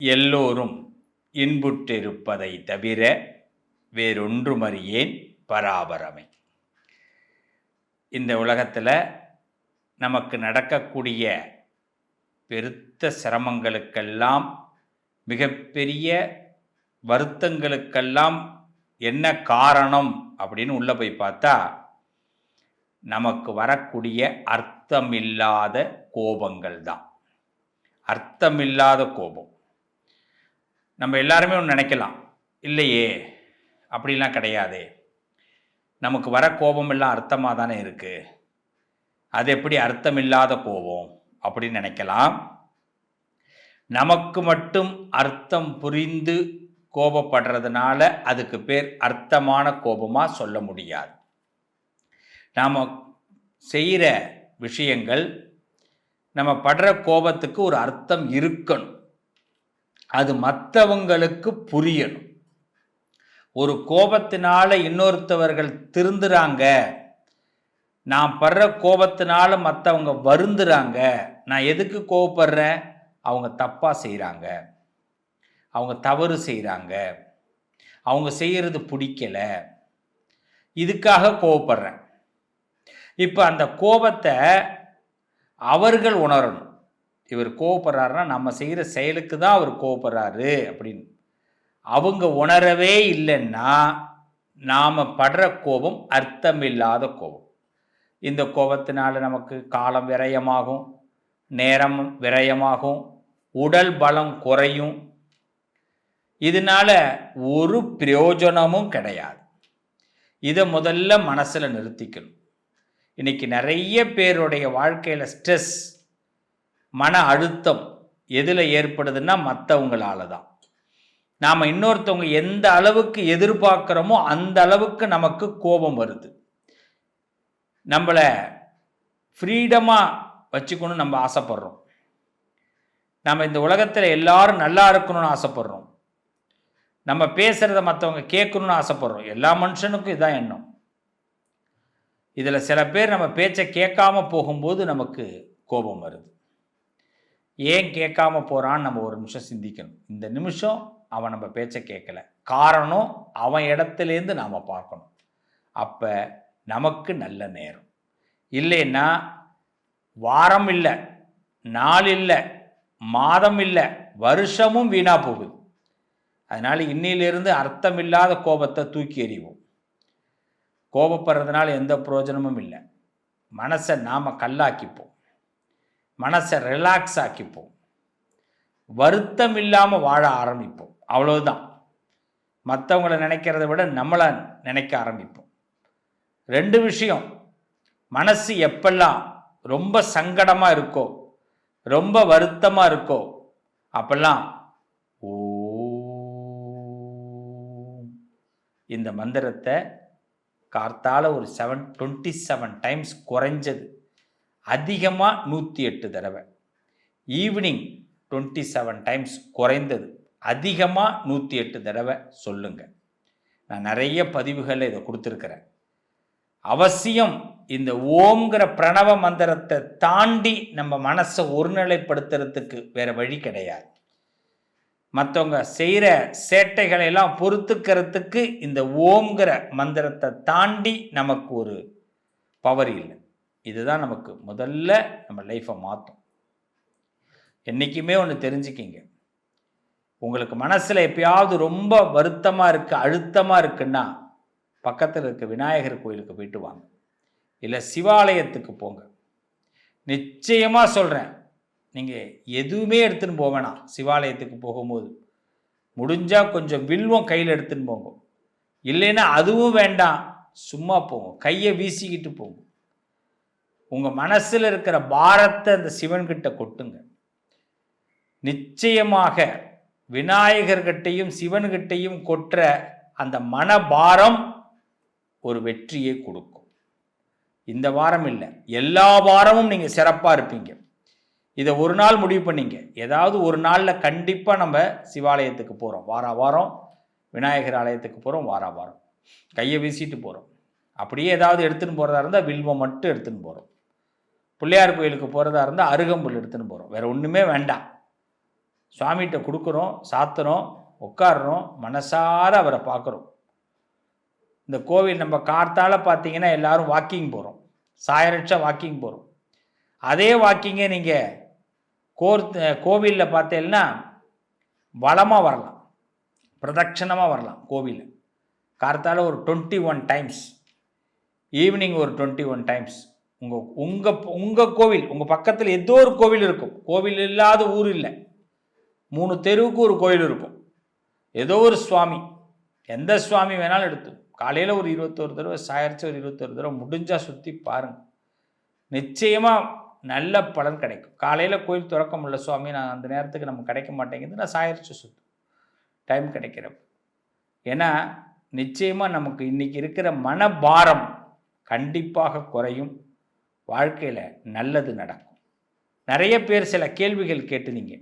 எல்லோரும் இன்புற்றிருப்பதை தவிர வேறொன்றுமறியேன் பராபரமே. இந்த உலகத்தில் நமக்கு நடக்கக்கூடிய பெருத்த சிரமங்களுக்கெல்லாம் மிகப்பெரிய வருத்தங்களுக்கெல்லாம் என்ன காரணம் அப்படின்னு உள்ளே போய் பார்த்தா நமக்கு வரக்கூடிய அர்த்தமில்லாத கோபங்கள் தான். அர்த்தமில்லாத கோபம். நம்ம எல்லாருமே ஒன்று நினைக்கலாம், இல்லையே அப்படிலாம் கிடையாதே, நமக்கு வர கோபம் எல்லாம் அர்த்தமாக தானே இருக்குது, அது எப்படி அர்த்தமில்லாத கோபம் அப்படின்னு நினைக்கலாம். நமக்கு மட்டும் அர்த்தம் புரிந்து கோபப்படுறதுனால அதுக்கு பேர் அர்த்தமான கோபமாக சொல்ல முடியாது. நாம் செய்கிற விஷயங்கள், நம்ம படுற கோபத்துக்கு ஒரு அர்த்தம் இருக்கணும், அது மற்றவங்களுக்கு புரியணும். ஒரு கோபத்தினால இன்னொருத்தவர்கள் திருந்துறாங்க, நான் படுற கோபத்தினால மற்றவங்க வருந்துறாங்க. நான் எதுக்கு கோபப்படுறேன்? அவங்க தப்பாக செய்கிறாங்க, அவங்க தவறு செய்கிறாங்க, அவங்க செய்கிறது பிடிக்கலை, இதுக்காக கோபப்படுறேன். இப்போ அந்த கோபத்தை அவர்கள் உணரணும். இவர் கோபப்படுறாருன்னா நம்ம செய்கிற செயலுக்கு தான் அவர் கோபப்படுறாரு அப்படின்னு. அவங்க உணரவே இல்லைன்னா நாம் படுற கோபம் அர்த்தமில்லாத கோபம். இந்த கோபத்தினால நமக்கு காலம் விரயமாகும், நேரம் விரயமாகும், உடல் பலம் குறையும். இதனால ஒரு பிரயோஜனமும் கிடையாது. இதை முதல்ல மனசில் நிறுத்திக்கணும். இன்னைக்கு நிறைய பேருடைய வாழ்க்கையில் ஸ்ட்ரெஸ், மன அழுத்தம் எதில் ஏற்படுதுன்னா மற்றவங்களால தான். நாம் இன்னொருத்தவங்க எந்த அளவுக்கு எதிர்பார்க்குறோமோ அந்த அளவுக்கு நமக்கு கோபம் வருது. நம்மளை ஃப்ரீடமாக வச்சுக்கணும்னு நம்ம ஆசைப்படுறோம். நம்ம இந்த உலகத்தில் எல்லாரும் நல்லா இருக்கணும்னு ஆசைப்படுறோம். நம்ம பேசுகிறத மற்றவங்க கேட்கணும்னு ஆசைப்படுறோம். எல்லா மனுஷனுக்கும் இதுதான் எண்ணம். இதில் சில பேர் நம்ம பேச்சை கேட்காம போகும்போது நமக்கு கோபம் வருது. ஏன் கேட்காம போகிறான்னு நம்ம ஒரு நிமிஷம் சிந்திக்கணும். இந்த நிமிஷம் அவன் நம்ம பேச்சை கேட்கல, காரணம் அவன் இடத்துலேருந்து நாம் பார்க்கணும். அப்போ நமக்கு நல்ல நேரம். இல்லைன்னா வாரம் இல்லை, நாள் இல்லை, மாதம் இல்லை, வருஷமும் வீணாக போகுது. அதனால் இன்னிலிருந்து அர்த்தமில்லாத கோபத்தை தூக்கி எறிவோம். கோபப்படுறதுனால எந்த பிரயோஜனமும் இல்லை. மனசை நாம் கல்லாக்கிப்போம், மனசை ரிலாக்ஸ் ஆக்கிப்போம், வருத்தம் இல்லாமல் வாழ ஆரம்பிப்போம். அவ்வளவுதான். மற்றவங்களை நினைக்கிறத விட நம்மளை நினைக்க ஆரம்பிப்போம். ரெண்டு விஷயம், மனசு எப்பெல்லாம் ரொம்ப சங்கடமாக இருக்கோ, ரொம்ப வருத்தமாக இருக்கோ, அப்பெல்லாம் இந்த மந்திரத்தை கார்த்தால ஒரு 27 டைம்ஸ், குறைஞ்சது அதிகமாக 108 தடவை, ஈவினிங் 27 டைம்ஸ், குறைந்தது அதிகமாக 108 தடவை சொல்லுங்க. நான் நிறைய பதிவுகளில் இதை கொடுத்துருக்கிறேன். அவசியம் இந்த ஓம்ங்கிற பிரணவ மந்திரத்தை தாண்டி நம்ம மனசை ஒருநிலைப்படுத்துறதுக்கு வேற வழி கிடையாது. மற்றவங்க செய்கிற சேட்டைகளெல்லாம் பொறுத்துக்கிறதுக்கு இந்த ஓம்ங்கிற மந்திரத்தை தாண்டி நமக்கு ஒரு பவர் இல்லை. இதுதான் நமக்கு முதல்ல நம்ம லைஃப்பை மாற்றும். என்றைக்குமே ஒன்று தெரிஞ்சுக்கிங்க, உங்களுக்கு மனசில் எப்பயாவது ரொம்ப வருத்தமாக இருக்குது, அழுத்தமாக இருக்குன்னா பக்கத்தில் இருக்க விநாயகர் கோயிலுக்கு போயிட்டு வாங்க, இல்லை சிவாலயத்துக்கு போங்க. நிச்சயமாக சொல்கிறேன், நீங்கள் எதுவுமே எடுத்துன்னு போக வேணாம். சிவாலயத்துக்கு போகும்போது முடிஞ்சால் கொஞ்சம் வில்வம் கையில் எடுத்துன்னு போங்க. இல்லைன்னா அதுவும் வேண்டாம், சும்மா போங்க, கையை வீசிக்கிட்டு போங்க. உங்கள் மனசில் இருக்கிற பாரத்தை அந்த சிவன்கிட்ட கொட்டுங்க. நிச்சயமாக விநாயகர்கிட்டையும் சிவன்கிட்டையும் கொட்டுற அந்த மனபாரம் ஒரு வெற்றியை கொடுக்கும். இந்த வாரம் இல்லை, எல்லா வாரமும் நீங்கள் சிறப்பாக இருப்பீங்க. இதை ஒரு நாள் முடிவு பண்ணிங்க. ஏதாவது ஒரு நாளில் கண்டிப்பாக நம்ம சிவாலயத்துக்கு போகிறோம், வாரம் விநாயகர் ஆலயத்துக்கு போகிறோம், வாரம் கையை வீசிட்டு போகிறோம். அப்படியே ஏதாவது எடுத்துன்னு போகிறதா இருந்தால் வில்வம் மட்டும் எடுத்துன்னு போகிறோம். பிள்ளையார் கோயிலுக்கு போகிறதா இருந்தால் அருகம்புல் எடுத்துன்னு போகிறோம். வேறு ஒன்றுமே வேண்டாம். சுவாமிகிட்ட கொடுக்குறோம், சாத்துறோம், உட்காடுறோம், மனசார அவரை பார்க்குறோம். இந்த கோவில் நம்ம கார்த்தால பார்த்தீங்கன்னா எல்லாரும் வாக்கிங் போகிறோம், சாயரட்சா வாக்கிங் போகிறோம். அதே வாக்கிங்கை நீங்கள் கோவிலில் பார்த்தீங்கன்னா வளமாக வரலாம், பிரதட்சணமாக வரலாம். கோவில் கார்த்தால ஒரு 21 டைம்ஸ், ஈவினிங் ஒரு 21 டைம்ஸ். உங்கள் கோவில், உங்கள் பக்கத்தில் ஏதோ ஒரு கோவில் இருக்கும். கோவில் இல்லாத ஊர் இல்லை. 3 தெருவுக்கு ஒரு கோயில் இருக்கும். ஏதோ ஒரு சுவாமி, எந்த சுவாமி வேணாலும் எடுத்து காலையில் ஒரு 21 தடவை, சாயரிச்சு ஒரு 21 தடவை, முடிஞ்சால் சுற்றி பாருங்கள். நிச்சயமாக நல்ல பலன் கிடைக்கும். காலையில் கோயில் திறக்க முடியல சுவாமி, நான் அந்த நேரத்துக்கு நமக்கு கிடைக்க மாட்டேங்குது, நான் சாயரிச்சு சுற்றும் டைம் கிடைக்கிறப்ப. ஏன்னா நிச்சயமாக நமக்கு இன்றைக்கி இருக்கிற மனபாரம் கண்டிப்பாக குறையும், வாழ்க்கையில் நல்லது நடக்கும். நிறைய பேர் சில கேள்விகள் கேட்டுனீங்க.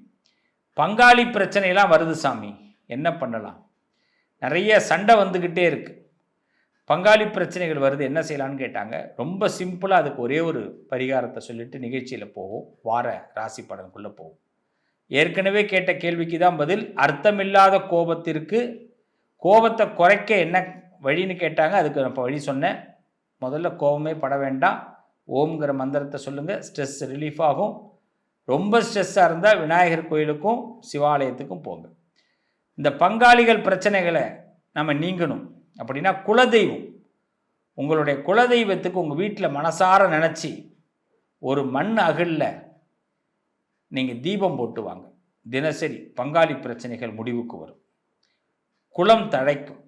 பங்காளி பிரச்சனைலாம் வருது சாமி, என்ன பண்ணலாம்? நிறைய சண்டை வந்துக்கிட்டே இருக்குது, பங்காளி பிரச்சனைகள் வருது, என்ன செய்யலான்னு கேட்டாங்க. ரொம்ப சிம்பிளாக அதுக்கு ஒரே ஒரு பரிகாரத்தை சொல்லிட்டு நிகழ்ச்சியில் போவோம், வார ராசி பலனுக்குள்ளே போவோம். ஏற்கனவே கேட்ட கேள்விக்கு தான் பதில். அர்த்தமில்லாத கோபத்திற்கு கோபத்தை குறைக்க என்ன வழின்னு கேட்டாங்க. அதுக்கு நான் இப்போ வழி சொன்னேன். முதல்ல கோபமே பட வேண்டாம், ஓம்ங்கிற மந்திரத்தை சொல்லுங்கள், ஸ்ட்ரெஸ் ரிலீஃப் ஆகும். ரொம்ப ஸ்ட்ரெஸ்ஸாக இருந்தால் விநாயகர் கோயிலுக்கும் சிவாலயத்துக்கும் போங்க. இந்த பங்காளிகள் பிரச்சனைகளை நம்ம நீங்கணும் அப்படின்னா குலதெய்வம், உங்களுடைய குலதெய்வத்துக்கு உங்கள் வீட்டில் மனசார நினச்சி ஒரு மண் அகலில் நீங்கள் தீபம் போட்டு வாங்க. தினசரி பங்காளி பிரச்சனைகள் முடிவுக்கு வரும், குலம் தழைக்கும்,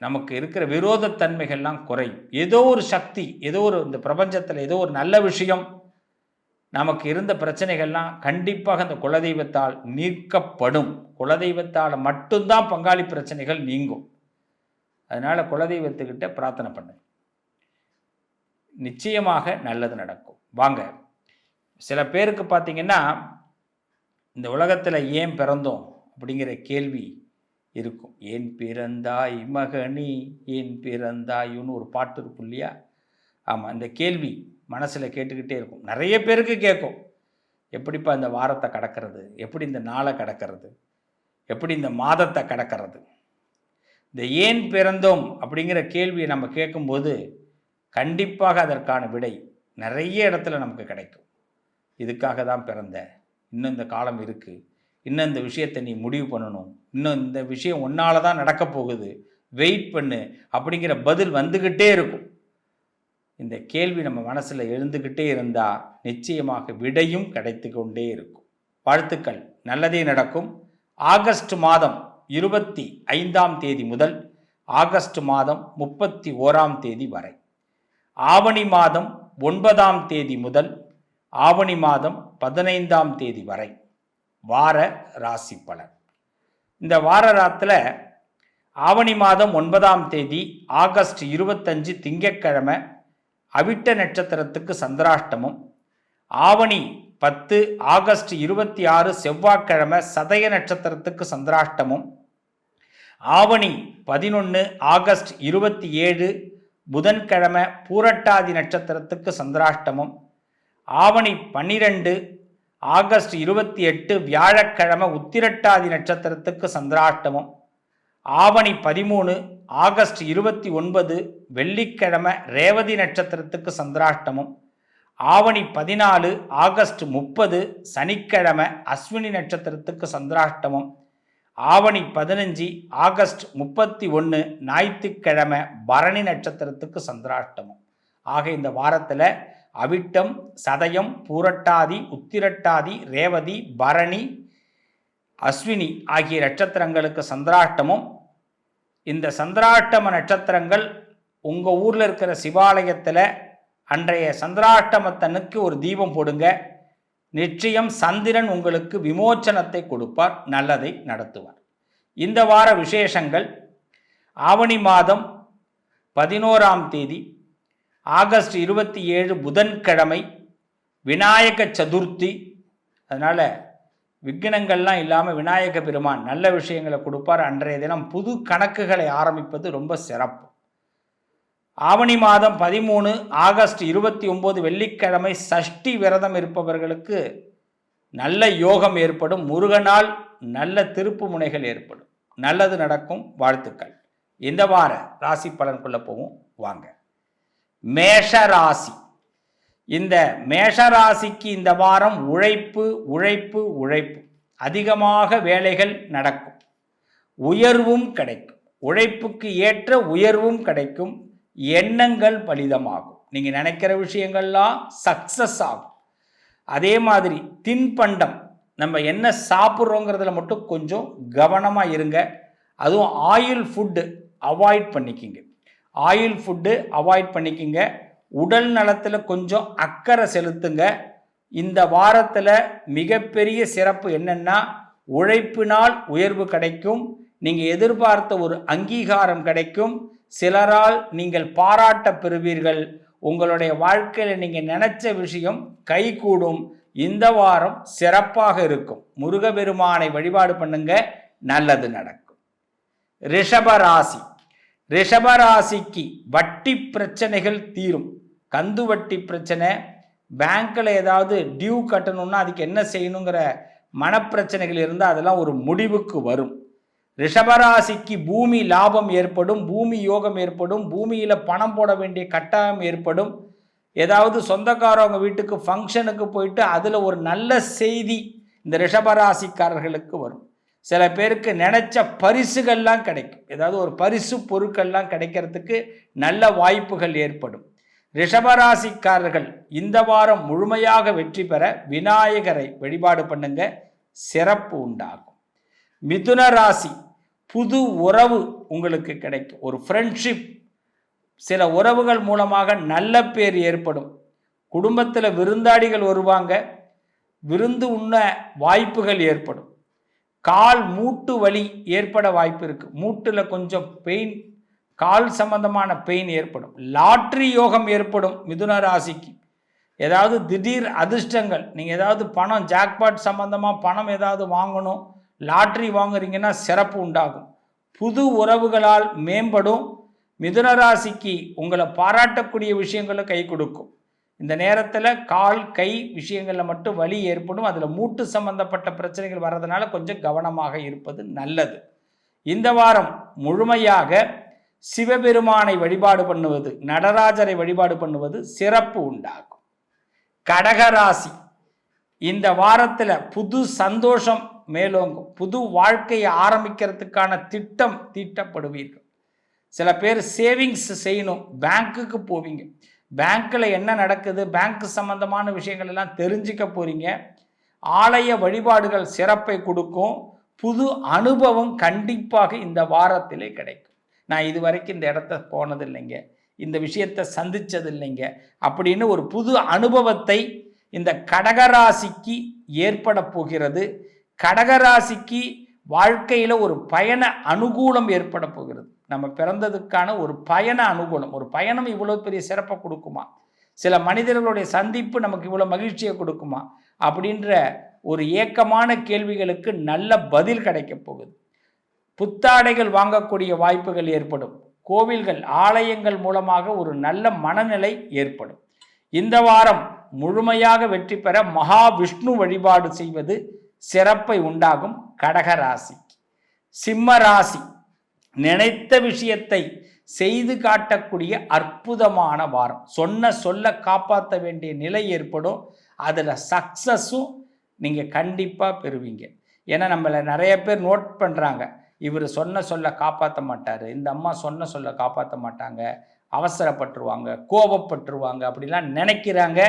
நமக்கு இருக்கிற விரோதத்தன்மைகள்லாம் குறையும். ஏதோ ஒரு சக்தி, ஏதோ ஒரு இந்த பிரபஞ்சத்தில் ஏதோ ஒரு நல்ல விஷயம், நமக்கு இருந்த பிரச்சனைகள்லாம் கண்டிப்பாக அந்த குலதெய்வத்தால் நீக்கப்படும். குலதெய்வத்தால் மட்டும்தான் பங்காளி பிரச்சனைகள் நீங்கும். அதனால் குலதெய்வத்துக்கிட்ட பிரார்த்தனை பண்ணு, நிச்சயமாக நல்லது நடக்கும். வாங்க, சில பேருக்கு பார்த்தீங்கன்னா இந்த உலகத்தில் ஏன் பிறந்தோம் அப்படிங்கிற கேள்வி இருக்கும். ஏன் பிறந்தாய் மகனி, ஏன் பிறந்தாயுன்னு ஒரு பாட்டு இருக்கும் இல்லையா? ஆமாம், இந்த கேள்வி மனசில் கேட்டுக்கிட்டே இருக்கும். நிறைய பேருக்கு கேட்கும், எப்படிப்பா இந்த வாரத்தை கடக்கிறது, எப்படி இந்த நாளை கடக்கிறது, எப்படி இந்த மாதத்தை கடக்கிறது. இந்த ஏன் பிறந்தோம் அப்படிங்கிற கேள்வியை நம்ம கேட்கும்போது கண்டிப்பாக அதற்கான விடை நிறைய இடத்துல நமக்கு கிடைக்கும். இதுக்காக தான் பிறந்த, இன்னும் இந்த காலம் இருக்குது, இன்னும் இந்த விஷயத்தை நீ முடிவு பண்ணணும், இன்னும் இந்த விஷயம் ஒன்னால தான் நடக்க போகுது, வெயிட் பண்ணு அப்படிங்கிற பதில் வந்துக்கிட்டே இருக்கும். இந்த கேள்வி நம்ம மனசில் எழுந்துக்கிட்டே இருந்தால் நிச்சயமாக விடையும் கிடைத்து கொண்டே இருக்கும். வாழ்த்துக்கள், நல்லதே நடக்கும். ஆகஸ்ட் மாதம் 25ஆம் தேதி முதல் ஆகஸ்ட் மாதம் 31ஆம் தேதி வரை, ஆவணி மாதம் 9ஆம் தேதி முதல் ஆவணி மாதம் 15ஆம் தேதி வரை வார ராசி பலன். இந்த வார ராத்தில் ஆவணி மாதம் 9ஆம் தேதி ஆகஸ்ட் 25 திங்கட்கிழமை அவிட்ட நட்சத்திரத்துக்கு சந்திராஷ்டமம், ஆவணி 10 ஆகஸ்ட் 26 செவ்வாய்க்கிழமை சதய நட்சத்திரத்துக்கு சந்திராஷ்டமம், ஆவணி 11 ஆகஸ்ட் 27 புதன்கிழமை பூரட்டாதி நட்சத்திரத்துக்கு சந்திராஷ்டமம், ஆவணி 12 ஆகஸ்ட் 28 வியாழக்கிழமை உத்திரட்டாதி நட்சத்திரத்துக்கு சந்திராஷ்டமம், ஆவணி 13 ஆகஸ்ட் 29 வெள்ளிக்கிழமை ரேவதி நட்சத்திரத்துக்கு சந்திராஷ்டமம், ஆவணி 14 ஆகஸ்ட் 30 சனிக்கிழமை அஸ்வினி நட்சத்திரத்துக்கு சந்திராஷ்டமம், ஆவணி 15 ஆகஸ்ட் 31 ஞாயிற்றுக்கிழமை பரணி நட்சத்திரத்துக்கு சந்திராஷ்டமம். ஆக இந்த வாரத்தில் அவிட்டம், சதயம், பூரட்டாதி, உத்திரட்டாதி, ரேவதி, பரணி, அஸ்வினி ஆகிய நட்சத்திரங்களுக்கு சந்திராஷ்டமம். இந்த சந்திராஷ்டம நட்சத்திரங்கள் உங்கள் ஊரில் இருக்கிற சிவாலயத்தில் அன்றைய சந்திராஷ்டமத்தனுக்கு ஒரு தீபம் போடுங்க. நிச்சயம் சந்திரன் உங்களுக்கு விமோச்சனத்தை கொடுப்பார், நல்லதை நடத்துவார். இந்த வார விசேஷங்கள்: ஆவணி மாதம் 11ஆம் தேதி ஆகஸ்ட் 27 புதன்கிழமை விநாயக சதுர்த்தி. அதனால் விக்னங்கள்லாம் இல்லாமல் விநாயக பெருமான் நல்ல விஷயங்களை கொடுப்பார். அன்றைய தினம் புது கணக்குகளை ஆரம்பிப்பது ரொம்ப சிறப்பு. ஆவணி மாதம் 13 ஆகஸ்ட் 29 வெள்ளிக்கிழமை சஷ்டி விரதம் இருப்பவர்களுக்கு நல்ல யோகம் ஏற்படும். முருகனால் நல்ல திருப்பு முனைகள் ஏற்படும். நல்லது நடக்கும். வாழ்த்துக்கள். இந்த வார ராசி பலனுக்குள்ள போவோம் வாங்க. மேஷ ராசி. இந்த மேஷ ராசிக்கு இந்த வாரம் உழைப்பு உழைப்பு உழைப்பு. அதிகமாக வேலைகள் நடக்கும். உயர்வும் கிடைக்கும். உழைப்புக்கு ஏற்ற உயர்வும் கிடைக்கும். எண்ணங்கள் பலிதமாகும். நீங்கள் நினைக்கிற விஷயங்கள்லாம் சக்சஸ் ஆகும். அதே மாதிரி தின்பண்டம் நம்ம என்ன சாப்பிட்றோங்கிறதுல மட்டும் கொஞ்சம் கவனமாக இருங்க. அதுவும் ஆயில் ஃபுட்டு அவாய்ட் பண்ணிக்கிங்க. ஆயில் ஃபுட்டு அவாய்ட் பண்ணிக்கிங்க. உடல் நலத்தில் கொஞ்சம் அக்கறை செலுத்துங்க. இந்த வாரத்தில் மிகப்பெரிய சிறப்பு என்னென்னா உழைப்பினால் உயர்வு கிடைக்கும். நீங்கள் எதிர்பார்த்த ஒரு அங்கீகாரம் கிடைக்கும். சிலரால் நீங்கள் பாராட்ட பெறுவீர்கள். உங்களுடைய வாழ்க்கையில் நீங்கள் நினைச்ச விஷயம் கைகூடும். இந்த வாரம் சிறப்பாக இருக்கும். முருகபெருமானை வழிபாடு பண்ணுங்க, நல்லது நடக்கும். ரிஷபராசி. ரிஷபராசிக்கு வட்டி பிரச்சனைகள் தீரும். கந்து வட்டி பிரச்சனை, பேங்க்கில் ஏதாவது டியூ கட்டணும்னா அதுக்கு என்ன செய்யணுங்கிற மனப்பிரச்சனைகள் இருந்தால் அதெல்லாம் ஒரு முடிவுக்கு வரும். ரிஷபராசிக்கு பூமி லாபம் ஏற்படும். பூமி யோகம் ஏற்படும். பூமியில் பணம் போட வேண்டிய கட்டாயம் ஏற்படும். ஏதாவது சொந்தக்காரவங்க வீட்டுக்கு ஃபங்க்ஷனுக்கு போயிட்டு அதில் ஒரு நல்ல செய்தி இந்த ரிஷபராசிக்காரர்களுக்கு வரும். சில பேருக்கு நினைச்ச பரிசுகள்லாம் கிடைக்கும். ஏதாவது ஒரு பரிசு பொருட்கள்லாம் கிடைக்கிறதுக்கு நல்ல வாய்ப்புகள் ஏற்படும். ரிஷபராசிக்காரர்கள் இந்த வாரம் முழுமையாக வெற்றி பெற விநாயகரை வழிபாடு பண்ணுங்க, சிறப்பு உண்டாகும். மிதுன ராசி. புது உறவு உங்களுக்கு கிடைக்கும். ஒரு ஃப்ரெண்ட்ஷிப், சில உறவுகள் மூலமாக நல்ல பேர் ஏற்படும். குடும்பத்தில் விருந்தாடிகள் வருவாங்க. விருந்து உண்ண வாய்ப்புகள் ஏற்படும். கால் மூட்டு வலி ஏற்பட வாய்ப்பு இருக்குது. மூட்டில் கொஞ்சம் பெயின், கால் சம்பந்தமான பெயின் ஏற்படும். லாட்ரி யோகம் ஏற்படும் மிதுன ராசிக்கு. ஏதாவது திடீர் அதிர்ஷ்டங்கள், நீங்கள் ஏதாவது பணம் ஜாக்பாட் சம்பந்தமாக பணம் ஏதாவது வாங்கணும், லாட்ரி வாங்குறீங்கன்னா சிறப்பு உண்டாகும். புது உறவுகளால் மேம்படும். மிதுன ராசிக்கு உங்களை பாராட்டக்கூடிய விஷயங்களும் கை கொடுக்கும். இந்த நேரத்தில் கால் கை விஷயங்களில் மட்டும் வலி ஏற்படும். அதில் மூட்டு சம்பந்தப்பட்ட பிரச்சனைகள் வர்றதுனால கொஞ்சம் கவனமாக இருப்பது நல்லது. இந்த வாரம் முழுமையாக சிவபெருமானை வழிபாடு பண்ணுவது, நடராஜரை வழிபாடு பண்ணுவது சிறப்பு உண்டாகும். கடகராசி. இந்த வாரத்தில் புது சந்தோஷம் மேலோங்கும். புது வாழ்க்கையை ஆரம்பிக்கிறதுக்கான திட்டம் தீட்டப்படுவீர்கள். சில பேர் சேவிங்ஸ் செய்யணும், பேங்க்குக்கு போவீங்க. பேங்க்கில் என்ன நடக்குது, பேங்க் சம்பந்தமான விஷயங்கள் எல்லாம் தெரிஞ்சுக்க போகிறீங்க. ஆலய வழிபாடுகள் சிறப்பை கொடுக்கும். புது அனுபவம் கண்டிப்பாக இந்த வாரத்திலே கிடைக்கும். நான் இது வரைக்கும் இந்த இடத்த போனது இல்லைங்க, இந்த விஷயத்தை சந்தித்தது இல்லைங்க அப்படின்னு ஒரு புது அனுபவத்தை இந்த கடகராசிக்கு ஏற்பட போகிறது. கடகராசிக்கு வாழ்க்கையில் ஒரு பயண அனுகூலம் ஏற்பட போகிறது. நம்ம பிறந்ததுக்கான ஒரு பயண அனுகூலம். ஒரு பயணம் இவ்வளோ பெரிய சிறப்பை கொடுக்குமா, சில மனிதர்களுடைய சந்திப்பு நமக்கு இவ்வளோ மகிழ்ச்சியை கொடுக்குமா அப்படின்ற ஒரு ஏக்கமான கேள்விகளுக்கு நல்ல பதில் கிடைக்க போகுது. புத்தாடைகள் வாங்கக்கூடிய வாய்ப்புகள் ஏற்படும். கோவில்கள், ஆலயங்கள் மூலமாக ஒரு நல்ல மனநிலை ஏற்படும். இந்த வாரம் முழுமையாக வெற்றி பெற மகாவிஷ்ணு வழிபாடு செய்வது சிறப்பை உண்டாகும். கடகராசி. சிம்ம ராசி. நினைத்த விஷயத்தை செய்து காட்டக்கூடிய அற்புதமான வாரம். சொல்ல காப்பாற்ற வேண்டிய நிலை ஏற்படும். அதில் சக்சஸும் நீங்கள் கண்டிப்பாக பெறுவீங்க. ஏன்னா நம்மளை நிறைய பேர் நோட் பண்ணுறாங்க, இவர் சொல்ல காப்பாற்ற மாட்டார், இந்த அம்மா சொல்ல காப்பாற்ற மாட்டாங்க, அவசரப்பட்டுருவாங்க, கோபப்பட்டுருவாங்க அப்படிலாம் நினைக்கிறாங்க.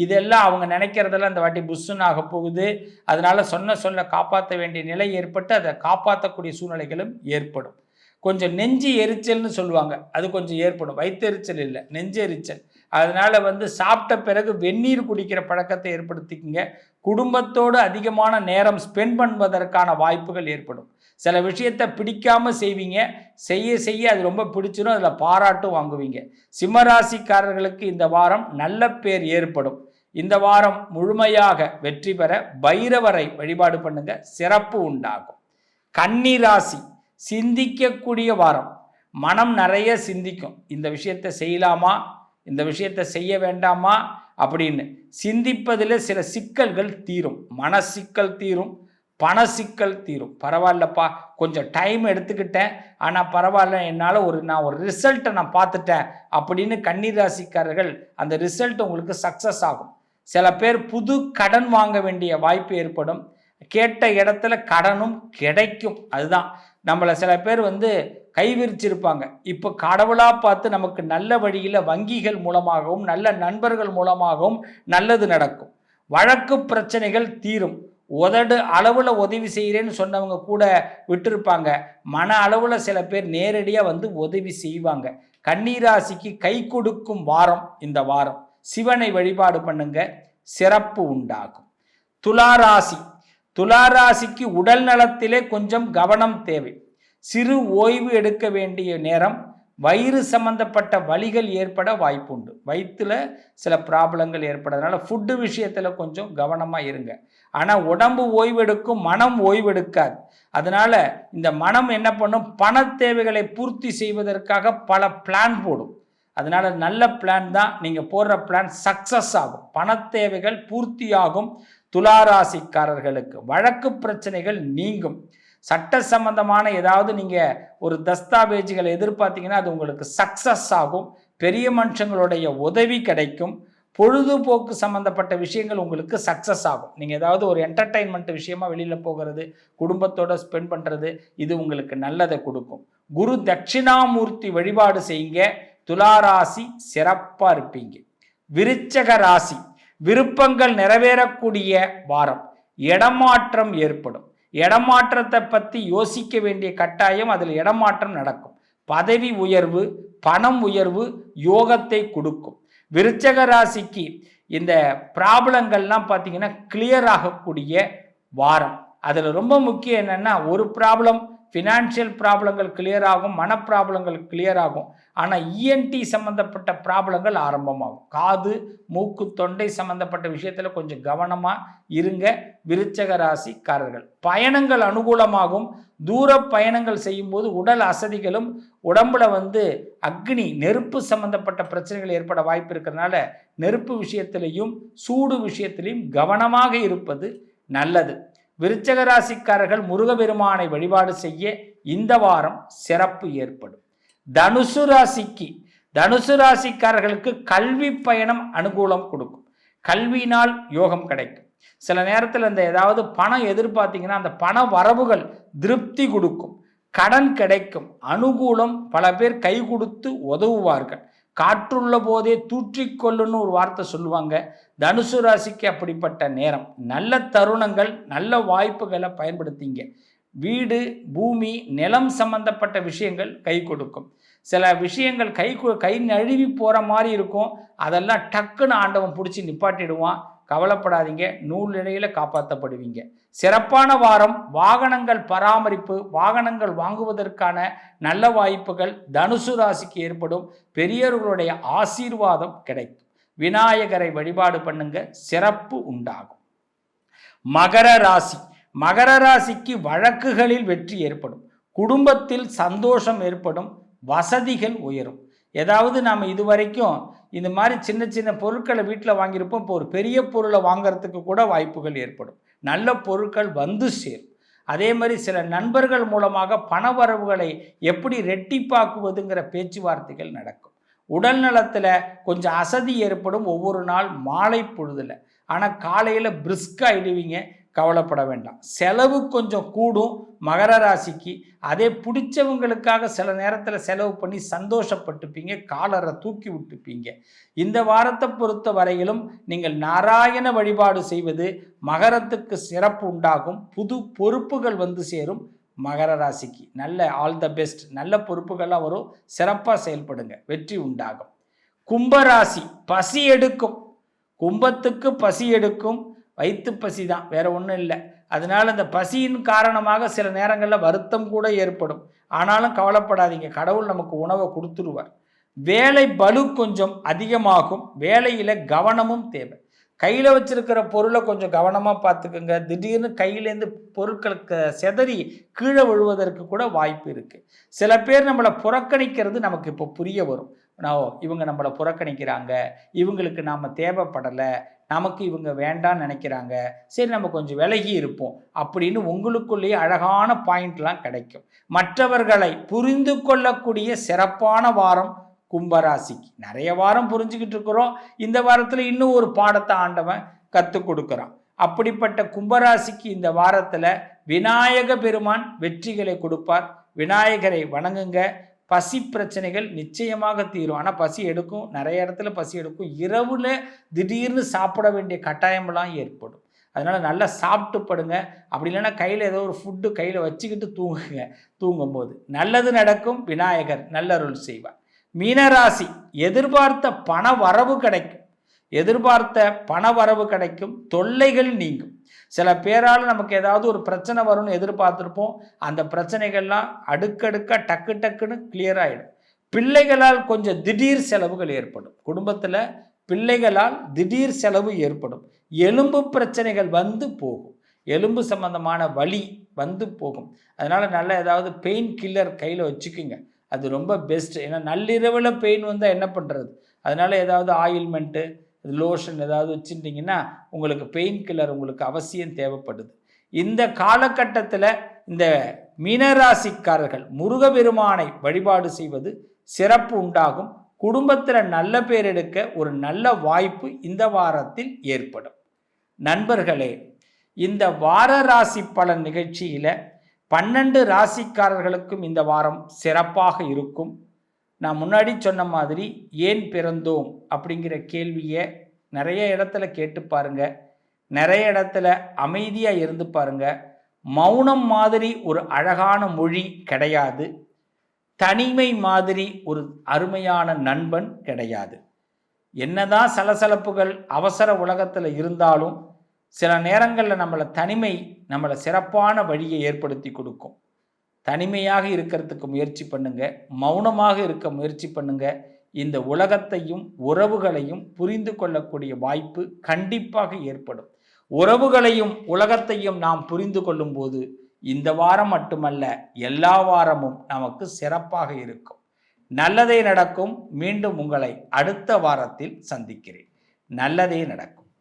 இதெல்லாம் அவங்க நினைக்கிறதெல்லாம் இந்த வாட்டி புஷ்ஷுன்னு ஆக போகுது. அதனால் சொல்ல காப்பாற்ற வேண்டிய நிலை ஏற்பட்டு அதை காப்பாற்றக்கூடிய சூழ்நிலைகளும் ஏற்படும். கொஞ்சம் நெஞ்சு எரிச்சல்னு சொல்லுவாங்க, அது கொஞ்சம் ஏற்படும். வயிற்றெரிச்சல் இல்லை, நெஞ்சு எரிச்சல். அதனால் சாப்பிட்ட பிறகு வெந்நீர் குடிக்கிற பழக்கத்தை ஏற்படுத்திக்கிங்க. குடும்பத்தோடு அதிகமான நேரம் ஸ்பெண்ட் பண்ணுவதற்கான வாய்ப்புகள் ஏற்படும். சில விஷயத்தை பிடிக்காமல் செய்வீங்க, செய்ய அது ரொம்ப பிடிச்சிடும், அதில் பாராட்டும் வாங்குவீங்க. சிம்மராசிக்காரர்களுக்கு இந்த வாரம் நல்ல பேர் ஏற்படும். இந்த வாரம் முழுமையாக வெற்றி பெற பைரவரை வழிபாடு பண்ணுங்க, சிறப்பு உண்டாகும். கன்னி ராசி. சிந்திக்கக்கூடிய வாரம். மனம் நிறைய சிந்திக்கும். இந்த விஷயத்தை செய்யலாமா, இந்த விஷயத்தை செய்ய வேண்டாமா அப்படின்னு சிந்திப்பதில் சில சிக்கல்கள் தீரும். மனசிக்கல் தீரும், பண சிக்கல் தீரும். பரவாயில்லப்பா, கொஞ்சம் டைம் எடுத்துக்கிட்டேன், ஆனால் பரவாயில்ல, என்னால் நான் ஒரு ரிசல்ட்டை நான் பார்த்துட்டேன் அப்படின்னு கன்னி ராசிக்காரர்கள் அந்த ரிசல்ட் உங்களுக்கு சக்ஸஸ் ஆகும். சில பேர் புது கடன் வாங்க வேண்டிய வாய்ப்பு ஏற்படும். கேட்ட இடத்துல கடனும் கிடைக்கும். அதுதான் நம்மளை சில பேர் கைவிரிச்சிருப்பாங்க. இப்போ கடவுளாக பார்த்து நமக்கு நல்ல வழியில் வங்கிகள் மூலமாகவும் நல்ல நண்பர்கள் மூலமாகவும் நல்லது நடக்கும். வழக்கு பிரச்சனைகள் தீரும். உதடு அளவில் உதவி செய்கிறேன்னு சொன்னவங்க கூட விட்டுருப்பாங்க. மன அளவில் சில பேர் நேரடியாக உதவி செய்வாங்க. கன்னிராசிக்கு கை கொடுக்கும் வாரம் இந்த வாரம். சிவனை வழிபாடு பண்ணுங்க, சிறப்பு உண்டாகும். துளாராசி. துளாராசிக்கு உடல் நலத்திலே கொஞ்சம் கவனம் தேவை. சிறு ஓய்வு எடுக்க வேண்டிய நேரம். வயிறு சம்பந்தப்பட்ட வலிகள் ஏற்பட வாய்ப்புண்டு. வயிற்றுல சில ப்ராப்ளங்கள் ஏற்படுறதுனால ஃபுட்டு விஷயத்தில் கொஞ்சம் கவனமாக இருங்க. ஆனால் உடம்பு ஓய்வெடுக்கும், மனம் ஓய்வெடுக்காது. அதனால் இந்த மனம் என்ன பண்ணும், பண தேவைகளை பூர்த்தி செய்வதற்காக பல பிளான் போடும். அதனால் நல்ல பிளான் தான், நீங்கள் போடுற பிளான் சக்ஸஸ் ஆகும். பண தேவைகள் பூர்த்தியாகும். துளாராசிக்காரர்களுக்கு வழக்கு பிரச்சனைகள் நீங்கும். சட்ட சம்பந்தமான ஏதாவது நீங்கள் ஒரு தஸ்தாவேஜுகளை எதிர்பார்த்தீங்கன்னா அது உங்களுக்கு சக்ஸஸ் ஆகும். பெரிய மனுஷங்களுடைய உதவி கிடைக்கும். பொழுதுபோக்கு சம்மந்தப்பட்ட விஷயங்கள் உங்களுக்கு சக்ஸஸ் ஆகும். நீங்கள் ஏதாவது ஒரு என்டர்டெயின்மெண்ட் விஷயமா வெளியில் போகிறது, குடும்பத்தோடு ஸ்பெண்ட் பண்ணுறது, இது உங்களுக்கு நல்லதை கொடுக்கும். குரு தட்சிணாமூர்த்தி வழிபாடு செய்யுங்க. துளாராசி சிறப்பாக இருப்பீங்க. விருச்சக ராசி. விருப்பங்கள் நிறைவேறக்கூடிய வாரம். இடமாற்றம் ஏற்படும். இடமாற்றத்தை பற்றி யோசிக்க வேண்டிய கட்டாயம், அதில் இடமாற்றம் நடக்கும். பதவி உயர்வு, பணம் உயர்வு யோகத்தை கொடுக்கும். விருச்சக ராசிக்கு இந்த ப்ராப்ளங்கள்லாம் பார்த்தீங்கன்னா கிளியர் ஆகக்கூடிய வாரம். அதில் ரொம்ப முக்கியம் என்னென்னா, ஒரு ப்ராப்ளம் ஃபினான்ஷியல் ப்ராப்ளங்கள் கிளியர் ஆகும், மன ப்ராப்ளங்கள் கிளியர் ஆகும். ஆனால் இஎன்டி சம்மந்தப்பட்ட ப்ராப்ளங்கள் ஆரம்பமாகும். காது, மூக்கு, தொண்டை சம்மந்தப்பட்ட விஷயத்தில் கொஞ்சம் கவனமாக இருங்க விருச்சக ராசிக்காரர்கள். பயணங்கள் அனுகூலமாகும். தூர பயணங்கள் செய்யும்போது உடல் அசதிகளும், உடம்புல அக்னி, நெருப்பு சம்மந்தப்பட்ட பிரச்சனைகள் ஏற்பட வாய்ப்பு இருக்கிறதுனால நெருப்பு விஷயத்திலையும் சூடு விஷயத்திலையும் கவனமாக இருப்பது நல்லது. விருச்சக ராசிக்காரர்கள் முருகபெருமானை வழிபாடு செய்ய இந்த வாரம் சிறப்பு ஏற்படும். தனுசு ராசிக்கு, தனுசு ராசிக்காரர்களுக்கு கல்வி பயணம் அனுகூலம் கொடுக்கும். கல்வியினால் யோகம் கிடைக்கும். சில நேரத்தில் இந்த ஏதாவது பணம் எதிர்பார்த்தீங்கன்னா அந்த பண வரவுகள் திருப்தி கொடுக்கும். கடன் கிடைக்கும். அனுகூலம். பல பேர் கை கொடுத்து உதவுவார்கள். காற்றுள்ள போதே தூற்றிக்கொள்ளுன்னு ஒரு வார்த்தை சொல்லுவாங்க. தனுசு ராசிக்கு அப்படிப்பட்ட நேரம். நல்ல தருணங்கள், நல்ல வாய்ப்புகளை பயன்படுத்திங்க. வீடு, பூமி, நிலம் சம்பந்தப்பட்ட விஷயங்கள் கை கொடுக்கும். சில விஷயங்கள் கை நழுவி போகிற மாதிரி இருக்கும். அதெல்லாம் டக்குன்னு ஆண்டவன் பிடிச்சி நிப்பாட்டிடுவான். கவலைப்படாதீங்க, நூல் நிலையில் காப்பாற்றப்படுவீங்க. சிறப்பான வாரம். வாகனங்கள் பராமரிப்பு, வாகனங்கள் வாங்குவதற்கான நல்ல வாய்ப்புகள் தனுசு ராசிக்கு ஏற்படும். பெரியவர்களுடைய ஆசீர்வாதம் கிடைக்கும். விநாயகரை வழிபாடு பண்ணுங்க, சிறப்பு உண்டாகும். மகர ராசி. மகர ராசிக்கு வழக்குகளில் வெற்றி ஏற்படும். குடும்பத்தில் சந்தோஷம் ஏற்படும். வசதிகள் உயரும். ஏதாவது நாம் இதுவரைக்கும் இந்த மாதிரி சின்ன சின்ன பொருட்களை வீட்டில் வாங்கியிருப்போம். இப்போ ஒரு பெரிய பொருளை வாங்கிறதுக்கு கூட வாய்ப்புகள் ஏற்படும். நல்ல பொருட்கள் சேரும். அதே மாதிரி சில நண்பர்கள் மூலமாக பண வரவுகளை எப்படி ரெட்டிப்பாக்குவதுங்கிற பேச்சுவார்த்தைகள் நடக்கும். உடல் நலத்தில் கொஞ்சம் அசதி ஏற்படும் ஒவ்வொரு நாள் மாலை பொழுதில். ஆனால் காலையில் பிரிஸ்காக ஆகிடுவீங்க, கவலைப்பட வேண்டாம். செலவு கொஞ்சம் கூடும் மகர ராசிக்கு. அதே பிடிச்சவங்களுக்காக சில நேரத்தில் செலவு பண்ணி சந்தோஷப்பட்டுப்பீங்க, காலரை தூக்கி விட்டுப்பீங்க. இந்த வாரத்தை பொறுத்த வரையிலும் நீங்கள் நாராயண வழிபாடு செய்வது மகரத்துக்கு சிறப்பு உண்டாகும். புது பொறுப்புகள் சேரும் மகர ராசிக்கு. நல்ல ஆல் த பெஸ்ட். நல்ல பொறுப்புகள்லாம் வரும். சிறப்பாக செயல்படுங்க, வெற்றி உண்டாகும். கும்பராசி. பசி எடுக்கும். கும்பத்துக்கு பசி எடுக்கும். வயிற்று பசி தான், வேற ஒன்றும் இல்லை. அதனால் அந்த பசியின் காரணமாக சில நேரங்களில் வருத்தம் கூட ஏற்படும். ஆனாலும் கவலைப்படாதீங்க, கடவுள் நமக்கு உணவை கொடுத்துருவார். வேலை பளு கொஞ்சம் அதிகமாகும். வேலையில் கவனமும் தேவை. கையில் வச்சிருக்கிற பொருளை கொஞ்சம் கவனமாக பார்த்துக்குங்க. திடீர்னு கையிலேருந்து பொருட்களுக்கு செதறி கீழே விழுவதற்கு கூட வாய்ப்பு இருக்குது. சில பேர் நம்மளை புறக்கணிக்கிறது நமக்கு இப்போ புரிய வரும். இவங்க நம்மளை புறக்கணிக்கிறாங்க, இவங்களுக்கு நாம் தேவைப்படலை, நமக்கு இவங்க வேண்டான்னு நினைக்கிறாங்க, சரி நம்ம கொஞ்சம் விலகி இருப்போம் அப்படின்னு உங்களுக்குள்ளேயே அழகான பாயிண்ட்லாம் கிடைக்கும். மற்றவர்களை புரிந்து கொள்ளக்கூடிய சிறப்பான வாரம் கும்பராசிக்கு. நிறைய வாரம் புரிஞ்சுக்கிட்டு இருக்கிறோம், இந்த வாரத்தில் இன்னும் ஒரு பாடத்தை ஆண்டவன் கற்றுக் கொடுக்குறான். அப்படிப்பட்ட கும்பராசிக்கு இந்த வாரத்தில் விநாயக பெருமான் வெற்றிகளை கொடுப்பார். விநாயகரை வணங்குங்க. பசி பிரச்சனைகள் நிச்சயமாக தீரும். ஆனால் பசி எடுக்கும், நிறைய இடத்துல பசி எடுக்கும். இரவுல திடீர்னு சாப்பிட வேண்டிய கட்டாயமெல்லாம் ஏற்படும். அதனால் நல்லா சாப்பிட்டு படுங்க. அப்படி இல்லைன்னா கையில் ஏதோ ஒரு ஃபுட்டு கையில் வச்சுக்கிட்டு தூங்குங்க. தூங்கும்போது நல்லது நடக்கும். விநாயகர் நல்லருள் செய்வார். மீனராசி, எதிர்பார்த்த பண வரவு கிடைக்கும். எதிர்பார்த்த பண வரவு கிடைக்கும். தொல்லைகள் நீங்கும். சில பேரால் நமக்கு ஏதாவது ஒரு பிரச்சனை வரும்னு எதிர்பார்த்துருப்போம். அந்த பிரச்சனைகள்லாம் அடுக்கடுக்காக டக்கு டக்குன்னு கிளியர் ஆகிடும். பிள்ளைகளால் கொஞ்சம் திடீர் செலவுகள் ஏற்படும். குடும்பத்தில் பிள்ளைகளால் திடீர் செலவு ஏற்படும். எலும்பு பிரச்சனைகள் வந்து போகும். எலும்பு சம்பந்தமான வலி வந்து போகும். அதனால் நல்லா ஏதாவது பெயின் கில்லர் கையில் வச்சுக்குங்க. அது ரொம்ப பெஸ்ட். ஏன்னா நள்ளிரவில் பெயின் வந்தால் என்ன பண்ணுறது? அதனால் ஏதாவது ஆயில்மெண்ட்டு, லோஷன் ஏதாவது வச்சுட்டிங்கன்னா உங்களுக்கு பெயின் கில்லர் உங்களுக்கு அவசியம் தேவைப்படுது. இந்த காலகட்டத்தில் இந்த மீனராசிக்காரர்கள் முருகபெருமானை வழிபாடு செய்வது சிறப்பு உண்டாகும். குடும்பத்தில் நல்ல பேர் எடுக்க ஒரு நல்ல வாய்ப்பு இந்த வாரத்தில் ஏற்படும். நண்பர்களே, இந்த வார ராசி பலன் நிகழ்ச்சியில் 12 ராசிக்காரர்களுக்கும் இந்த வாரம் சிறப்பாக இருக்கும். நான் முன்னாடி சொன்ன மாதிரி ஏன் பிறந்தோம் அப்படிங்கிற கேள்வியை நிறைய இடத்துல கேட்டு பாருங்க. நிறைய இடத்துல அமைதியாக இருந்து பாருங்க. மௌனம் மாதிரி ஒரு அழகான மொழி கிடையாது. தனிமை மாதிரி ஒரு அருமையான நண்பன் கிடையாது. என்னதான் சலசலப்புகள் அவசர உலகத்தில் இருந்தாலும் சில நேரங்களில் தனிமை நம்மளை சிறப்பான வழியை ஏற்படுத்தி கொடுக்கும். தனிமையாக இருக்கிறதுக்கு முயற்சி பண்ணுங்க. மௌனமாக இருக்க முயற்சி பண்ணுங்க. இந்த உலகத்தையும் உறவுகளையும் புரிந்து கொள்ளக்கூடிய வாய்ப்பு கண்டிப்பாக ஏற்படும். உறவுகளையும் உலகத்தையும் நாம் புரிந்து கொள்ளும் போது இந்த வாரம் மட்டுமல்ல, எல்லா வாரமும் நமக்கு சிறப்பாக இருக்கும். நல்லதே நடக்கும். மீண்டும் உங்களை அடுத்த வாரத்தில் சந்திக்கிறேன். நல்லதே நடக்கும்.